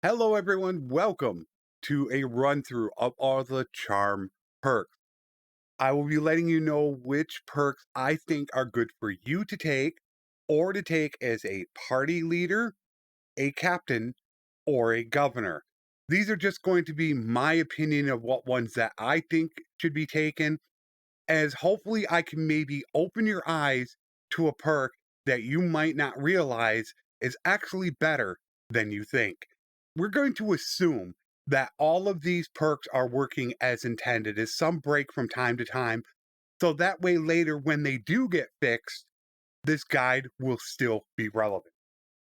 Hello, everyone. Welcome to a run through of all the charm perks. I will be letting you know which perks I think are good for you to take or to take as a party leader, a captain, or a governor. These are just going to be my opinion of what ones that I think should be taken, as hopefully I can maybe open your eyes to a perk that you might not realize is actually better than you think. We're going to assume that all of these perks are working as intended, as some break from time to time, so that way later when they do get fixed, this guide will still be relevant.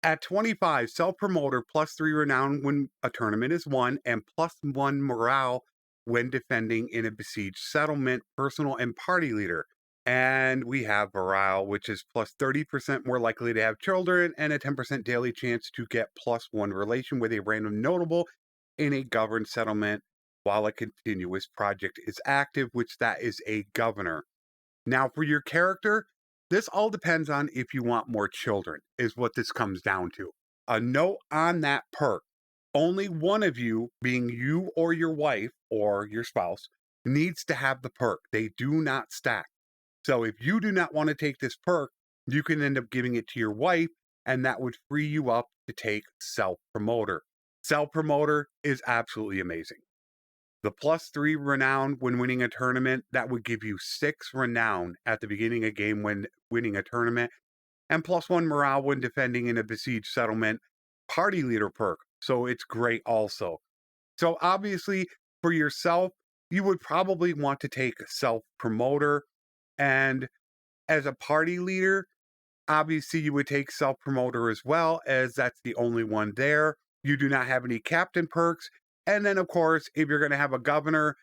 At 25, self promoter +3 renown when a tournament is won, and +1 morale when defending in a besieged settlement, personal and party leader. And we have morale, which is +30% more likely to have children, and a 10% daily chance to get +1 relation with a random notable in a governed settlement while a continuous project is active, which that is a governor. Now, for your character, this all depends on if you want more children, is what this comes down to. A note on that perk: only one of you, being you or your wife or your spouse, needs to have the perk. They do not stack. So if you do not want to take this perk, you can end up giving it to your wife, and that would free you up to take self promoter. Self promoter is absolutely amazing. The +3 renown when winning a tournament, that would give you 6 renown at the beginning of game when winning a tournament, and +1 morale when defending in a besieged settlement. Party leader perk, so it's great also. So obviously, for yourself, you would probably want to take self promoter, and as a party leader, obviously you would take self promoter as well, as that's the only one there. You do not have any captain perks. And then, of course, if you're going to have a governor,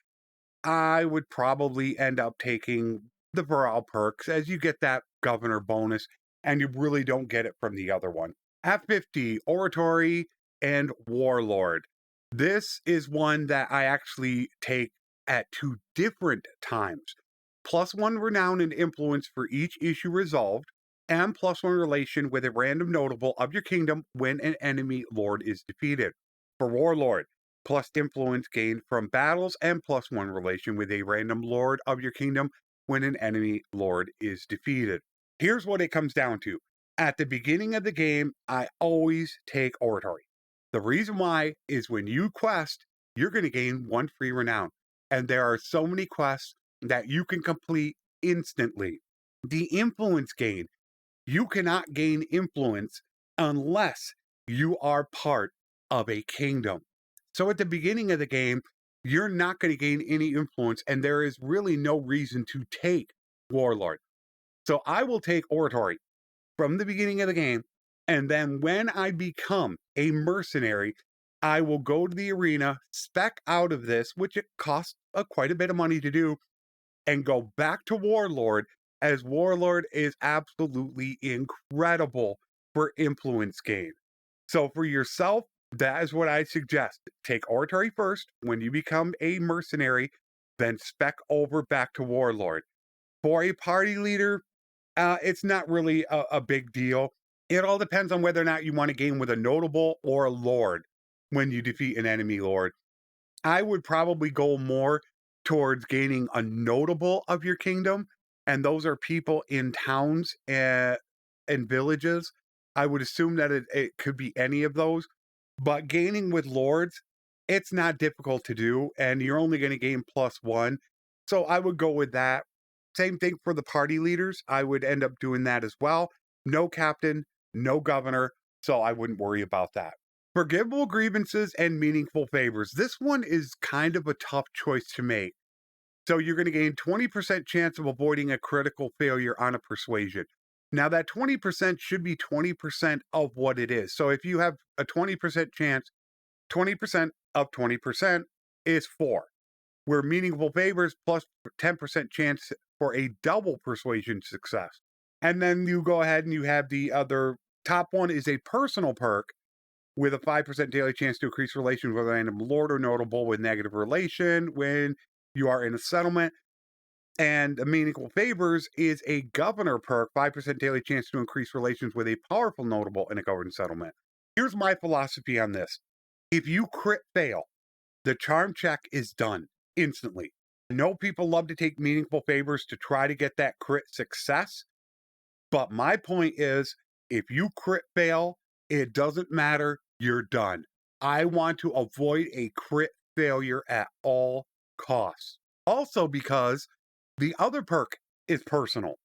I would probably end up taking the Viral perks, as you get that governor bonus and you really don't get it from the other one. At 50, Oratory and Warlord. This is one that I actually take at two different times. +1 renown and influence for each issue resolved, and +1 relation with a random notable of your kingdom when an enemy lord is defeated. For Warlord, plus influence gained from battles, and +1 relation with a random lord of your kingdom when an enemy lord is defeated. Here's what it comes down to. At the beginning of the game, I always take Oratory. The reason why is when you quest, you're going to gain 1 free renown. And there are so many quests that you can complete instantly. The influence gain, you cannot gain influence unless you are part of a kingdom. So at the beginning of the game, you're not going to gain any influence, and there is really no reason to take Warlord. So I will take Oratory from the beginning of the game, and then when I become a mercenary, I will go to the arena, spec out of this, which it costs quite a bit of money to do, and go back to Warlord, as Warlord is absolutely incredible for influence gain. So for yourself, that is what I suggest. Take Oratory first when you become a mercenary, then spec over back to Warlord. For a party leader, it's not really a big deal. It all depends on whether or not you want to game with a notable or a lord when you defeat an enemy lord. I would probably go more towards gaining a notable of your kingdom, and those are people in towns and villages. I would assume that it could be any of those, but gaining with lords, it's not difficult to do, and you're only going to gain +1. So I would go with that. Same thing for the party leaders. I would end up doing that as well. No captain, no governor, so I wouldn't worry about that. Forgivable grievances and meaningful favors. This one is kind of a tough choice to make. So you're going to gain 20% chance of avoiding a critical failure on a persuasion. Now that 20% should be 20% of what it is. So if you have a 20% chance, 20% of 20% is 4. Where meaningful favors plus 10% chance for a double persuasion success. And then you go ahead and you have the other top one is a personal perk with a 5% daily chance to increase relations with a random lord or notable with negative relation when you are in a settlement. And the meaningful favors is a governor perk, 5% daily chance to increase relations with a powerful notable in a governed settlement. Here's my philosophy on this. If you crit fail, the charm check is done instantly. I know people love to take meaningful favors to try to get that crit success, but my point is if you crit fail, it doesn't matter, you're done. I want to avoid a crit failure at all costs. Also, because the other perk is personal.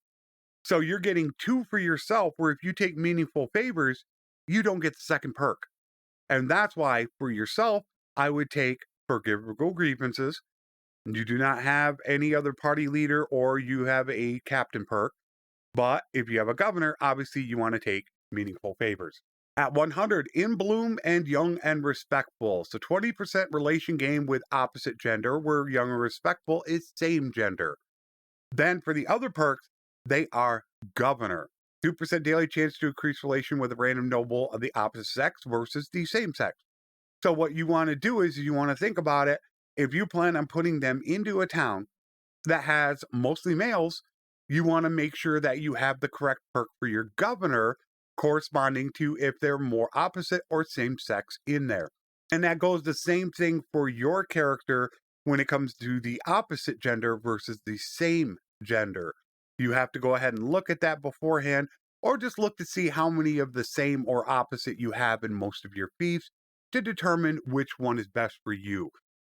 So you're getting two for yourself, where if you take meaningful favors, you don't get the second perk. And that's why for yourself, I would take forgivable grievances. You do not have any other party leader or you have a captain perk. But if you have a governor, obviously you want to take meaningful favors. At 100, in bloom and young and respectful. So 20% relation game with opposite gender, where young and respectful is same gender. Then for the other perks, they are governor. 2% daily chance to increase relation with a random noble of the opposite sex versus the same sex. So what you want to do is you want to think about it. If you plan on putting them into a town that has mostly males, you want to make sure that you have the correct perk for your governor corresponding to if they're more opposite or same sex in there. And that goes the same thing for your character when it comes to the opposite gender versus the same gender. You have to go ahead and look at that beforehand, or just look to see how many of the same or opposite you have in most of your fiefs to determine which one is best for you.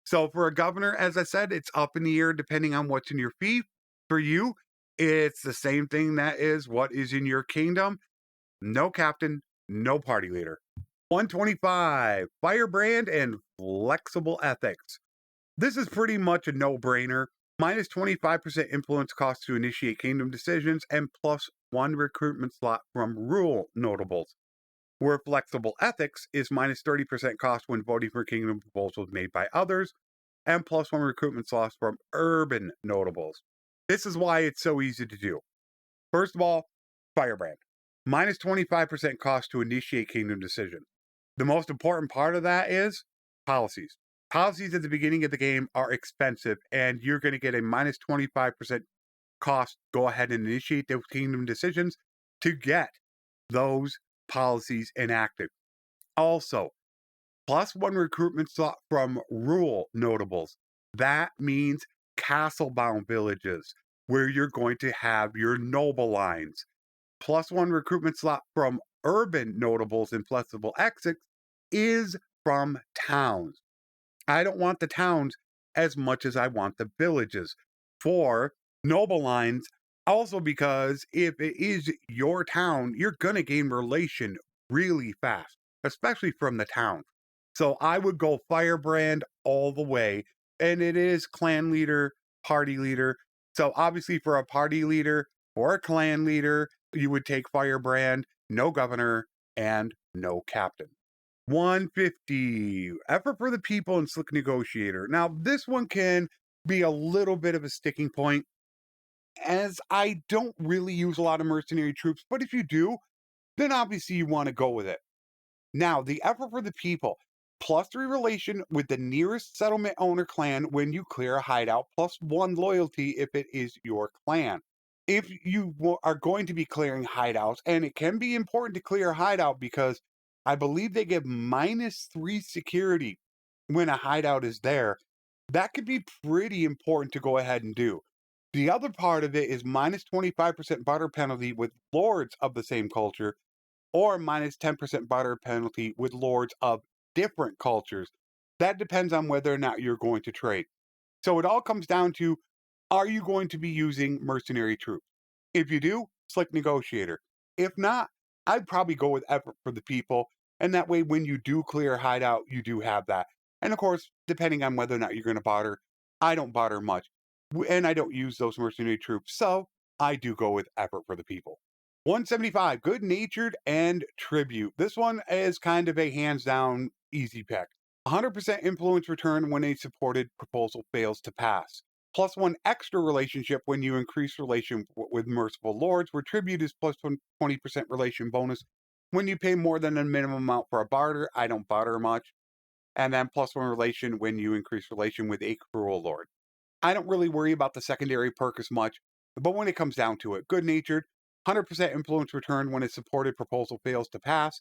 So for a governor, as I said, it's up in the air depending on what's in your fief. For you, it's the same thing that is what is in your kingdom. No captain, no party leader. 125, firebrand and flexible ethics. This is pretty much a no-brainer. Minus 25% influence cost to initiate kingdom decisions and plus one recruitment slot from rule notables. Where flexible ethics is minus 30% cost when voting for kingdom proposals made by others, and plus one recruitment slots from urban notables. This is why it's so easy to do. First of all, firebrand. Minus 25% cost to initiate kingdom decisions. The most important part of that is policies. Policies at the beginning of the game are expensive, and you're going to get a minus 25% cost. Go ahead and initiate those kingdom decisions to get those policies enacted. Also, plus one recruitment slot from rural notables. That means castle bound villages where you're going to have your noble lines. Plus one recruitment slot from urban notables and flexible exits is from towns. I don't want the towns as much as I want the villages for noble lines. Also, because if it is your town, you're going to gain relation really fast, especially from the town. So I would go firebrand all the way. And it is clan leader, party leader. So obviously, for a party leader or a clan leader, you would take firebrand, no governor, and no captain. 150, effort for the people and slick negotiator. Now, this one can be a little bit of a sticking point, as I don't really use a lot of mercenary troops, but if you do, then obviously you want to go with it. Now, the effort for the people, plus three relation with the nearest settlement owner clan when you clear a hideout, plus one loyalty if it is your clan. If you are going to be clearing hideouts, and it can be important to clear a hideout because I believe they give minus three security when a hideout is there, that could be pretty important to go ahead and do. The other part of it is minus 25% barter penalty with lords of the same culture, or minus 10% barter penalty with lords of different cultures. That depends on whether or not you're going to trade. So it all comes down to, are you going to be using mercenary troops? If you do, slick negotiator. If not, I'd probably go with effort for the people. And that way, when you do clear hideout, you do have that. And of course, depending on whether or not you're going to barter, I don't barter much. And I don't use those mercenary troops. So I do go with effort for the people. 175, good natured and tribute. This one is kind of a hands down easy pick. 100% influence return when a supported proposal fails to pass. Plus one extra relationship when you increase relation with merciful lords, where tribute is plus 20% relation bonus when you pay more than a minimum amount for a barter. I don't barter much. And then plus one relation when you increase relation with a cruel lord. I don't really worry about the secondary perk as much, but when it comes down to it, good natured, 100% influence return when a supported proposal fails to pass.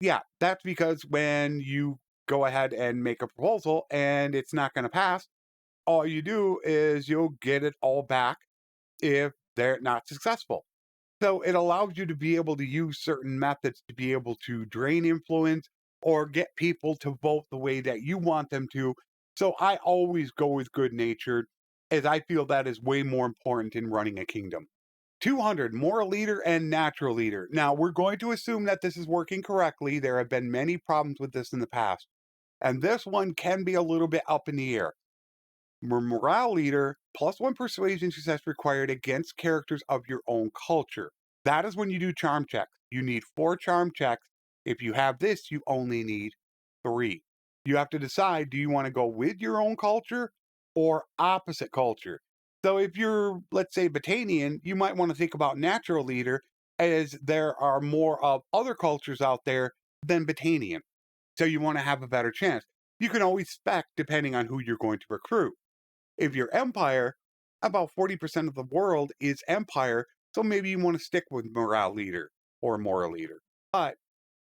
Yeah, that's because when you go ahead and make a proposal and it's not going to pass, all you do is you'll get it all back if they're not successful. So it allows you to be able to use certain methods to be able to drain influence or get people to vote the way that you want them to. So I always go with good natured, as I feel that is way more important in running a kingdom. 200, moral leader and natural leader. Now, we're going to assume that this is working correctly. There have been many problems with this in the past, and this one can be a little bit up in the air. Morale leader, +1 persuasion success required against characters of your own culture. That is when you do charm checks. You need 4 charm checks. If you have this, you only need 3. You have to decide, do you want to go with your own culture or opposite culture? So if you're, let's say, Botanian, you might want to think about natural leader, as there are more of other cultures out there than Botanian. So you want to have a better chance. You can always spec depending on who you're going to recruit. If you're Empire, about 40% of the world is Empire, so maybe you want to stick with morale leader or moral leader. But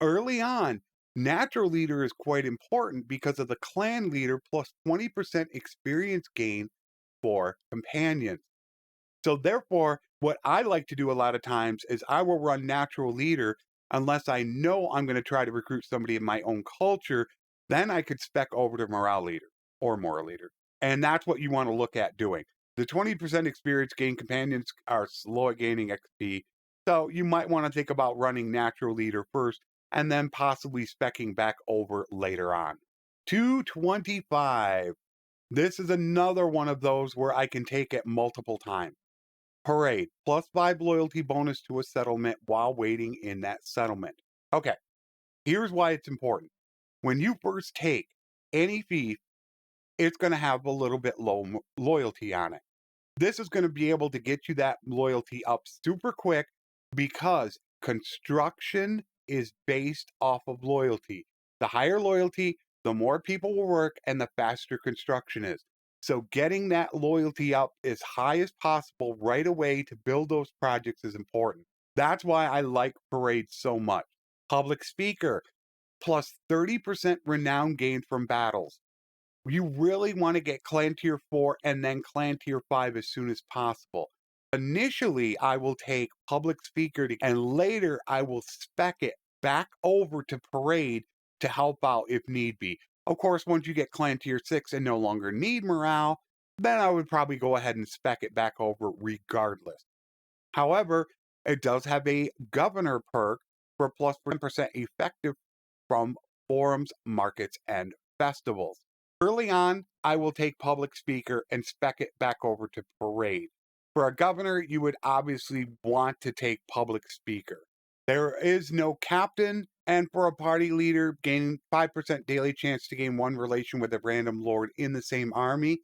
early on, natural leader is quite important because of the clan leader plus 20% experience gain for companions. So therefore, what I like to do a lot of times is I will run natural leader unless I know I'm going to try to recruit somebody in my own culture. Then I could spec over to morale leader or moral leader. And that's what you want to look at doing. The 20% experience gain companions are slow at gaining XP. So you might want to think about running natural leader first and then possibly specking back over later on. 225. This is another one of those where I can take it multiple times. Parade, +5 loyalty bonus to a settlement while waiting in that settlement. Okay, here's why it's important. When you first take any fief, it's going to have a little bit low loyalty on it. This is going to be able to get you that loyalty up super quick because construction is based off of loyalty. The higher loyalty, the more people will work and the faster construction is. So getting that loyalty up as high as possible right away to build those projects is important. That's why I like Parade so much. Public speaker, plus 30% renown gained from battles. You really want to get clan tier 4 and then clan tier 5 as soon as possible. Initially, I will take public speaker and later I will spec it back over to parade to help out if need be. Of course, once you get clan tier 6 and no longer need morale, then I would probably go ahead and spec it back over regardless. However, it does have a governor perk for plus 10% effective from forums, markets, and festivals. Early on, I will take public speaker and spec it back over to parade. For a governor, you would obviously want to take public speaker. There is no captain, and for a party leader, gaining 5% daily chance to gain one relation with a random lord in the same army.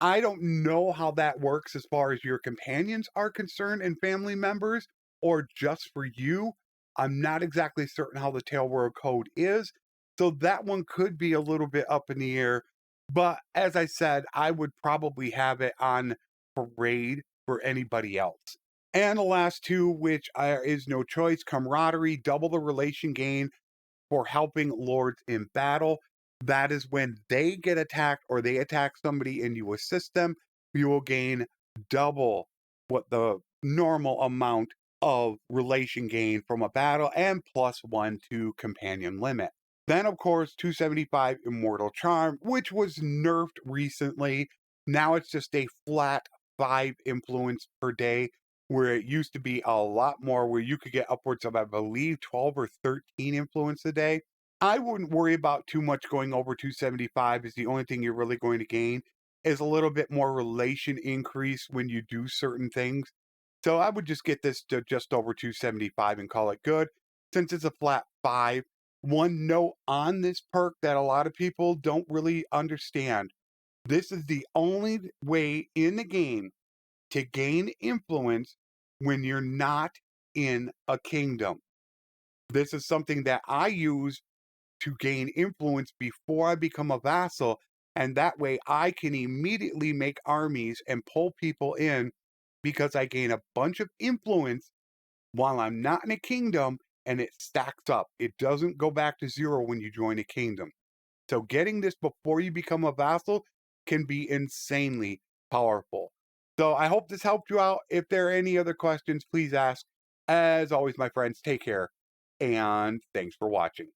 I don't know how that works as far as your companions are concerned and family members, or just for you. I'm not exactly certain how the Tail World Code is, so that one could be a little bit up in the air. But as I said, I would probably have it on parade for anybody else. And the last two, which is no choice, camaraderie, double the relation gain for helping lords in battle. That is when they get attacked or they attack somebody and you assist them, you will gain double what the normal amount of relation gain from a battle and +1 to companion limit. Then, of course, 275 Immortal Charm, which was nerfed recently. Now it's just a flat 5 influence per day, where it used to be a lot more, where you could get upwards of, I believe, 12 or 13 influence a day. I wouldn't worry about too much going over 275, is the only thing you're really going to gain is a little bit more relation increase when you do certain things. So I would just get this to just over 275 and call it good. Since it's a flat 5, one note on this perk that a lot of people don't really understand. This is the only way in the game to gain influence when you're not in a kingdom. This is something that I use to gain influence before I become a vassal, and that way I can immediately make armies and pull people in because I gain a bunch of influence while I'm not in a kingdom, and it stacks up. It doesn't go back to 0 when you join a kingdom. So getting this before you become a vassal can be insanely powerful. So I hope this helped you out. If there are any other questions, please ask. As always, my friends, take care and thanks for watching.